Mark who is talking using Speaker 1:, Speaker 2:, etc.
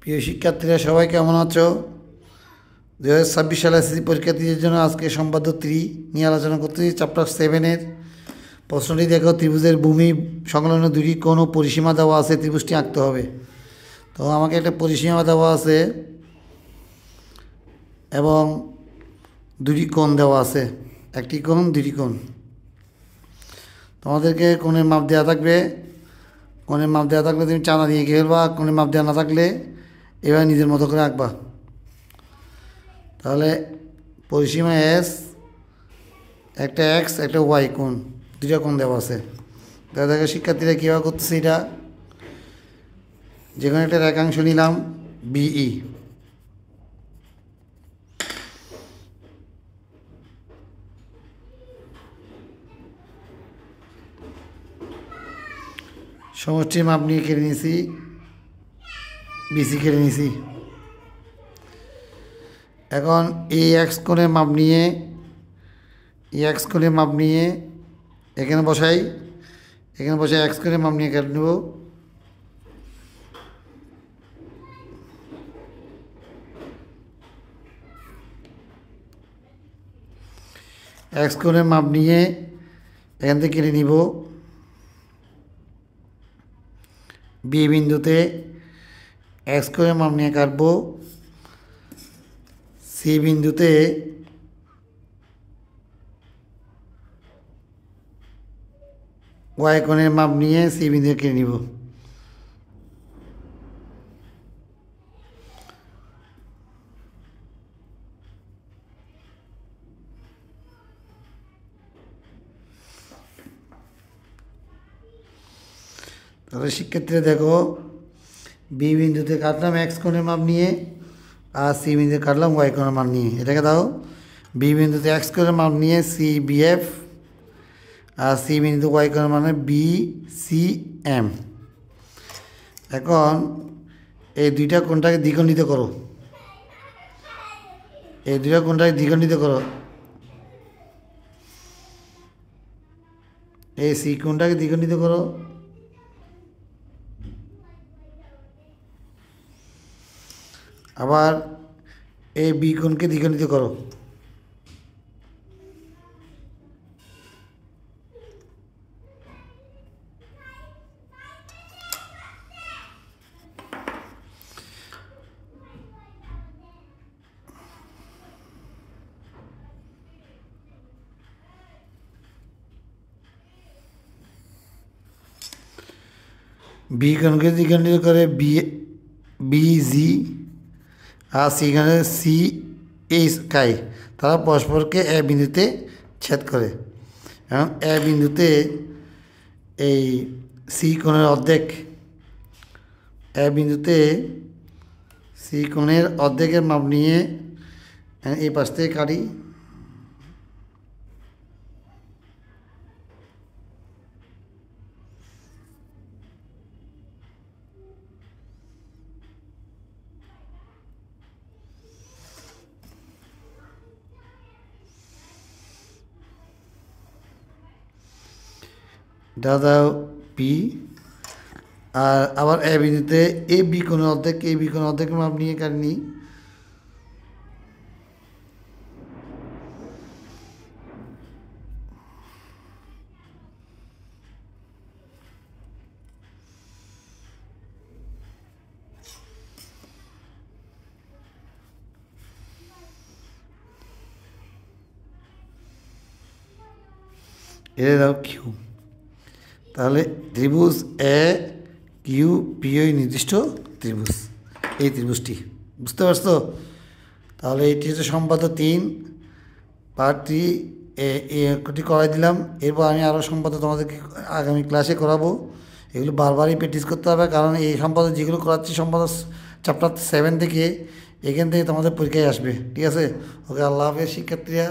Speaker 1: প্রিয় শিক্ষার্থীরা সবাই কেমন আছো? 2026 সালে এসএসসি পরীক্ষার্থীদের জন্য আজকে সম্পাদ্য 3 নিয়ে আলোচনা করতেছি। চ্যাপ্টার 7-এর প্রশ্নটি দেখো। ত্রিভুজের ভূমি সংলগ্ন দুটি কোণ ও পরিসীমা দেওয়া আছে, ত্রিভুজটি আঁকতে হবে। তো আমাকে একটা পরিসীমা দেওয়া আছে এবং দুটি কোণ দেওয়া আছে, একটি কোণ দুটি কোণ। তোমাদেরকে কোণের মাপ দেওয়া থাকবে, কোণের মাপ দেওয়া থাকলে তুমি চাঁদা দিয়ে খেলবা, কোণের মাপ দেওয়া না থাকলে এবার নিজের মতো করে আঁকবা। তাহলে পরিসীমা এস, একটা এক্স একটা ওয়াই কোণ, দুইটা কোণ দেওয়া আছে। তাহলে দেখো শিক্ষার্থীরা কীভাবে করতেছে এটা। যে কোনো একটা রেখাংশ নিলাম বিই, সমষ্টির মাপ নিয়ে কেটে নিয়েছি, বিসি কেটে নিয়েছি। এখন এই এক্স কোণের মাপ নিয়ে এক্স কোণের মাপ নিয়ে এখানে বসাই, এখানে বসাই এক্স কোণের মাপ নিয়ে কেটে নেব। এক্স কোণের মাপ নিয়ে এখান থেকে কেটে নিব। বি বিন্দুতে এক্স কোণের মাপ নিয়ে কাটবো। সি বিন্দুতে ওয়াই কোণের মাপ নিয়ে সি বিন্দু কেটে নিব। তাহলে শিক্ষার্থীরা দেখো, বি বিন্দুতে কাটলাম এক্স কোণের মাপ নিয়ে, আর সি বিন্দুতে কাটলাম ওয়াই কোণের মাপ নিয়ে। এটাকে দাও, বি বিন্দুতে এক্স কোণের মাপ নিয়ে সি বিএফ, আর সি বিন্দু ওয়াই কোণের মানে বি সি এম। এখন এই দুইটা কোণটাকে দ্বিখণ্ডিত করো, এই দুইটা কোণটাকে দ্বিখণ্ডিত করো। এই সি কোণটাকে দ্বিখণ্ডিত করো, আবার এই বি কোণকে দ্বিখণ্ডিত করো। বি কোণকে দ্বিখণ্ডিত করে বিজি, আর সেখানে সি এইচ কাই, তারা পরস্পরকে এ বিন্দুতে ছেদ করে। এবং এ বিন্দুতে এই সি কোণের অর্ধেক, এ বিন্দুতে সি কোণের অর্ধেকের মাপ নিয়ে এই পাশ থেকে কাটি। দাদা পি, আর আবার এ বিন্দুতে এ বি কোণের অর্ধেক, এ বি কোণের অর্ধেক মাপ নিয়ে কাটনি। এর দাও কিউ। তাহলে ত্রিভুজ এ কিউ পিওই নির্দিষ্ট ত্রিভুজ, এই ত্রিভুজটি। বুঝতে পারছো? তাহলে এটি হচ্ছে সম্পাদ্য 3 পার্ট 3 এটি করাই দিলাম। এরপর আমি আরও সম্পাদ্য তোমাদেরকে আগামী ক্লাসে করাবো। এগুলো বারবারই প্র্যাকটিস করতে হবে, কারণ এই সম্পাদ্য যেগুলো করাচ্ছি সম্পাদ্য চ্যাপ্টার 7 থেকে, এখান থেকে তোমাদের পরীক্ষায় আসবে। ঠিক আছে? ওকে, আল্লাহ হাফেজ শিক্ষার্থীরা।